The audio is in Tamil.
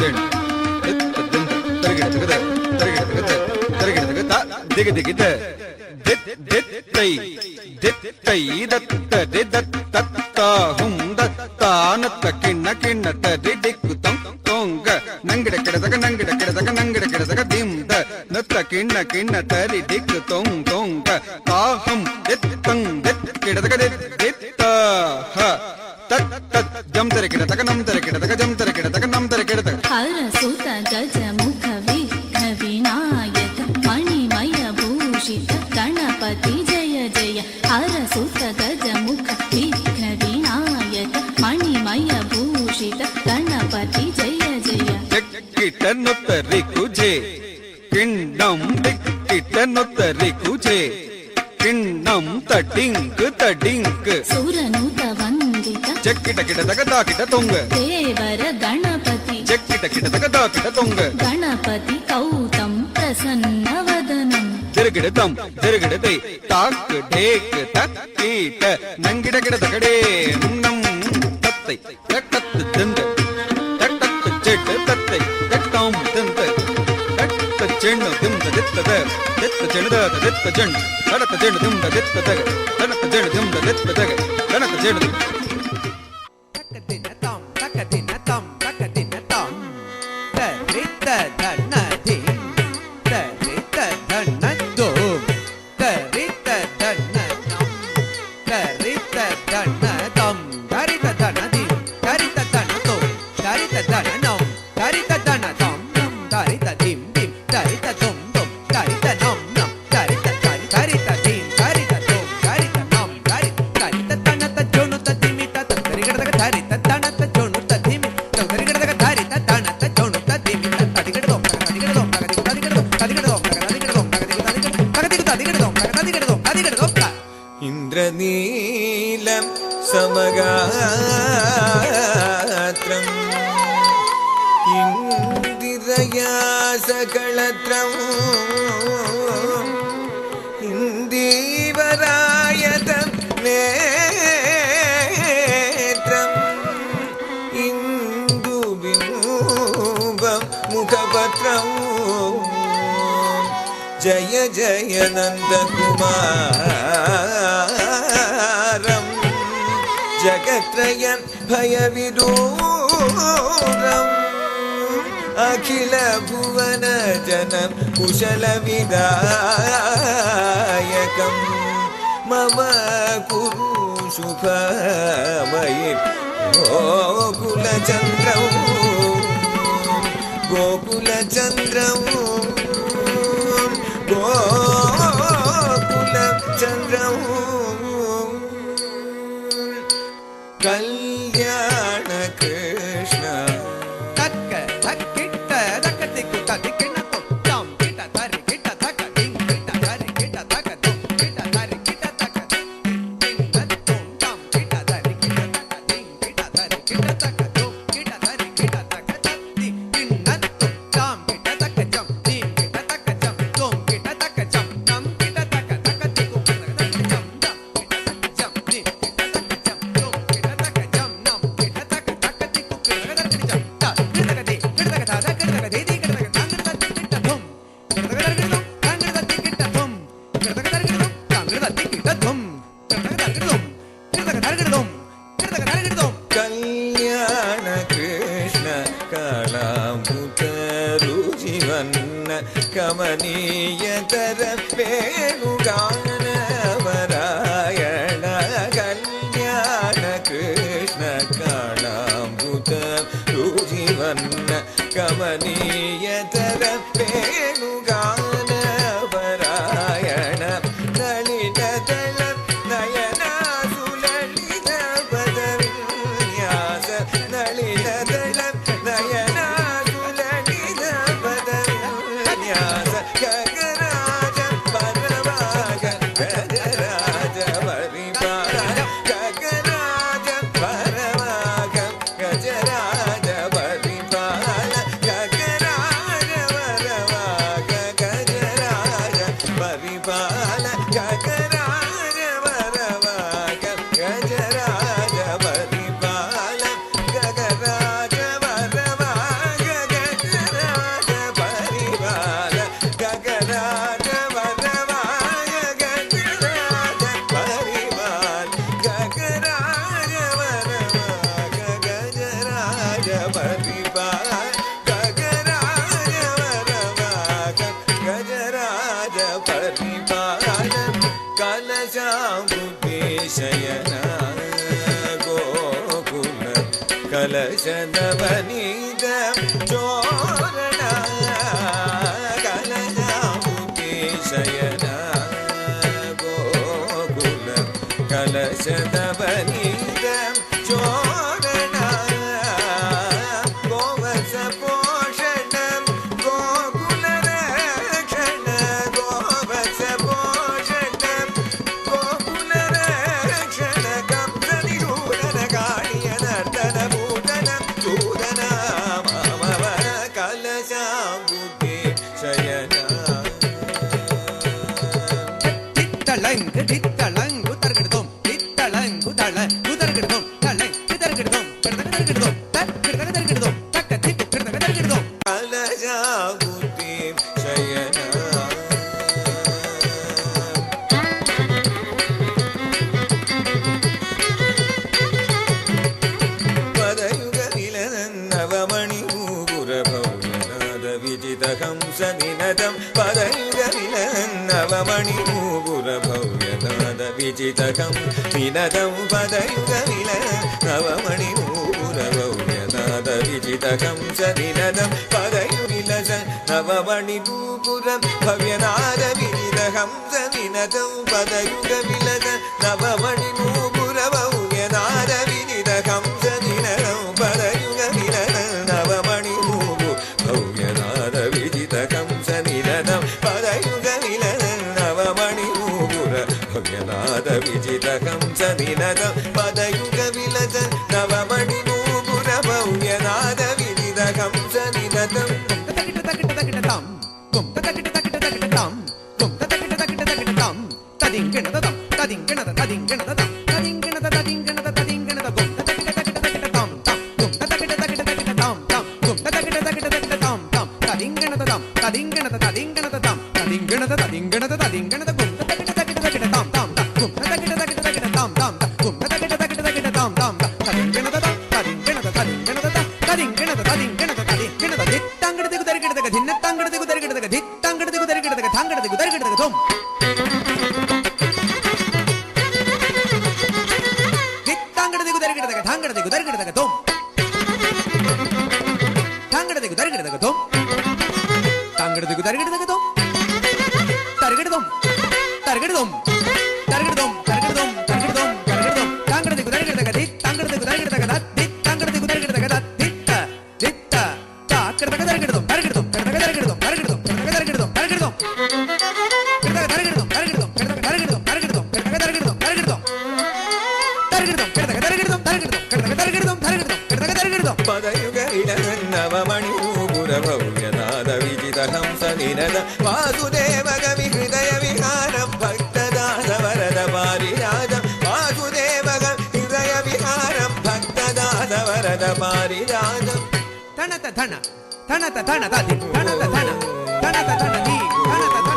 ಜೆಣ್ ದಿತ್ತ ದಿಂದ ತರಗಿಡ ತಗದ ತರಗಿಡ ತಗದ ತರಗಿಡ ತಗದ ದಿಗ ದಿಗಿದ ದಿತ್ ದಿತ್ ತೈ ದಿತ್ ತೈ ದತ್ತ ದಿ ದತ್ತ ಹುಂ ದತ್ತ ನತ್ತ ಕಿಣ್ಣ ಕಿಣ್ಣ ತರಿ ದಿಕ್ಕು ತಂ ತೊಂಗ ನಂಗಿಡ ಕಿಡದಗ ನಂಗಿಡ ಕಿಡದಗ ನಂಗಿಡ ಕಿಡದಗ ದಿಂದ ನತ್ತ ಕಿಣ್ಣ ಕಿಣ್ಣ ತರಿ ದಿಕ್ಕು ತೊಂಗ್ ತೊಂಗ ತಾಹಂ ದಿತ್ ತಂಗ್ ದಿತ್ ಕಿಡದಗ ದಿತ್ ದಿತ್ತ ಹ ತತ್ ತತ್ ಜಂ ತರ ಕಿಡದಗ ನಂ ತರ ಕಿಡದಗ ಜಂ ತರ ಕಿಡದಗ ನಂ ತರ ಕಿಡದಗ ಹರ ಸುತ ಗಜ ಮುಖ ವಿಘ್ನ ವಿನಾಯಕ ಮಣಿಮಯ ಭೂಷಿತ ಗಣಪತಿ ಜಯ ಜಯ ಹರ ಸುತ ಗಜ ಮುಖ ವಿಘ್ನ ವಿನಾಯಕ ಮಣಿಮಯ ಭೂಷಿತ ಗಣಪತಿ ಜಯ ಜಯ ಕಿಟ್ಟನುತ್ತರಿ ಕುಜೆ ಕಿಣ್ಣಂ ಕಿಟ್ಟನುತ್ತರಿ ಕುಜೆ ಕಿಣ್ಣಂ ತಡಿಂಕ್ ತಡಿಂಕ್ ಸುರನುತ ವಂದಿತ ಚಕ್ಕಿಟ ಕಿಟದಗ ದಾಕಿಟ ತೊಂಗ ದೇವರ ಗಣಪತಿ ಚಕ್ಕಿಟ ಕಿಟದಗ ದಾಕಿಟ ತೊಂಗ ಗಣಪತಿ ಕೌತಂ ಪ್ರಸನ್ನ ವದನಂ ತಿರುಗಿಡತಂ ತಿರುಗಿಡತೈ ತಾಕ್ ಢೇಕ್ ತಕ್ಕೀಟ ನಂಗಿಡ ಗಿಡದಗಡೆ ನಂ ತತ್ತೈ ತಕ್ಕತ್ತು ದಂದ ತಕ್ಕತ್ತು ಚೆಟ್ ತತ್ತೈ ತಕ್ಕಂ ದಂದ ತಕ್ಕ ಚೆಣ್ಣು ದಿಂದ ದಿತ್ತದ ದಿತ್ತ ಚೆಣದ ದಿತ್ತ ಜಣ್ ತಡಕ ಚೆಣ್ಣು ದಿಂದ ದಿತ್ತದಗ ತಡಕ ಚೆಣ್ಣು ದಿಂದ ದಿತ್ತದಗ ತಡಕ ಚೆಣ್ಣು இந்திரநீலம் சமகாத்ரம் இந்திரயாசகளத்ரம் இந்தீவராயதம் நேத்ரம் இந்துபிம்பம் முகபத்ரம் ஜய ஜய நந்தகுமாரம் ஜகத்ரயம் பயவிதூரம் அகில புவன ஜனம் குஷல விதாயகம் மம குரு சுபமயி கோகுல சந்திரம் கோகுல சந்திரம் கோகுல சந்திரம் கல்யாண கிருஷ்ண தக்க தக்கிட்ட தக்கத்திக்கு தக்கிண்ண தொம் கிட்ட தரி கிட்ட தக்க டிங் கிட்ட தரி கிட்ட தக்க தொம் கிட்ட தரி கிட்ட தக்க டிங் தொம் டம் கிட்ட தரி கிட்ட தக்க டிங் கிட்ட தரி கிட்ட தக்க தொம் கிட்ட தரி கிட்ட தக்க தத்தி டிங் தொம் டம் கிட்ட தக்க ஜம் டிங் கிட்ட தக்க ஜம் தொம் கிட்ட தக்க ஜம் டம் கிட்ட தக்க தக்க திக்கு தக்க ஜம் டம் கிட்ட தக்க ஜம் டிங் கிட்ட தக்க ஜம் தொம் கிட்ட தக்க ஜம் நம் கிட்ட தக்க தக்க திக்கு கிட்ட தக்க ஜம் ட கிட்ட தக்க தி கிட்ட தக்க தா கிட்ட தக்க தி கிட்ட தக்க தங்க தத்தி கிட்ட தொம் கிட்ட தக்க தக்க தொம் தங்க தத்தி கிட்ட தொம் கிட்ட தக்க தக்க தொம் தங்க தத்தி கிட்ட தொம் கிட்ட தக்க தக்க தொம் கிட்ட தக்க தக்க தொம் கிட்ட தக்க தக்க தொம் கல்யாண கிருஷ்ண காளாம்புத ருஜிவன்ன கமனீயதர வேணுகான வராயண கல்யாண கிருஷ்ண காளாம்புத ருஜிவன்ன கமனீயதர வேணுகான வராயண நளினதள நயனா சுலலித பதவின்யாச நளினதள நயனா சுலலித பதவின்யாச ககராஜ பரவாக கஜராஜ பரிபால ககராஜ பரவாக கஜராஜ பரிபால ககராஜ பரவாக परिपाल गजराज वरवाहन गजराज परिपाल कलशाम्बुते शयन गोकुल कलशनवनीत चोरण कलशाम्बुते शयन गोकुल कलशनवनीत चोरण गोवत्स पोषण गोकुल रक्षण गोवत्स पोषण गोकुल रक्षण कंसनिषूदन काळिय नर्तन भूतन सूदन मामवर कलशाम्बुते शयन தித்தளங்கு தித்தளங்கு தர்கிடுதோம் தித்தளங்கு தளங்கு தர்கிடுதோம் தளங்கு தர்கிடுதோம் தர்கிடுதோம் தர்கிடுதோம் தக்கத்திக்கு தர்கிடுதோம் கலஜாபுதி சயன பதயுக நிலனன் நவமணி மூபுர பௌயநாத விஜித ஹம்ச நினதம் பதயுக நிலனன் நவமணி மூபுர பௌயநாத விஜிதகம் வினதம் பதயுக நிலனன் நவமணி மூபுர பௌயநாத விஜிதகம் சனினதம் பதயுகிலச நவமணி மூபுரம் பவ்யநாத விஜிதகம் சனினதம் பதயுக விலச நவமணி மூபுர பௌயநாத விஜிதகம் சனினதம் பதயுக விலச நவமணி மூபு பௌயநாத விஜிதகம் சனினதம் பதயுக விலச நவமணி மூபுர பவ்யநாத விஜிதகம் சனினதம் பதயுக விலச நவமணி மூபுர பவ்யநாத விஜிதகம் சனினதம் நவமணி மூபுர பவ்யநாத விஜிதகம் சனினத வாசுதேவகவி ஹிருதய விஹாரம் பக்ததாச வரத பாரிராஜம் வாசுதேவகம் ஹிருதய விஹாரம் பக்ததாச வரத பாரிராஜம் தனத தன தனத தன ததி தனத தன தனத தன தி தனத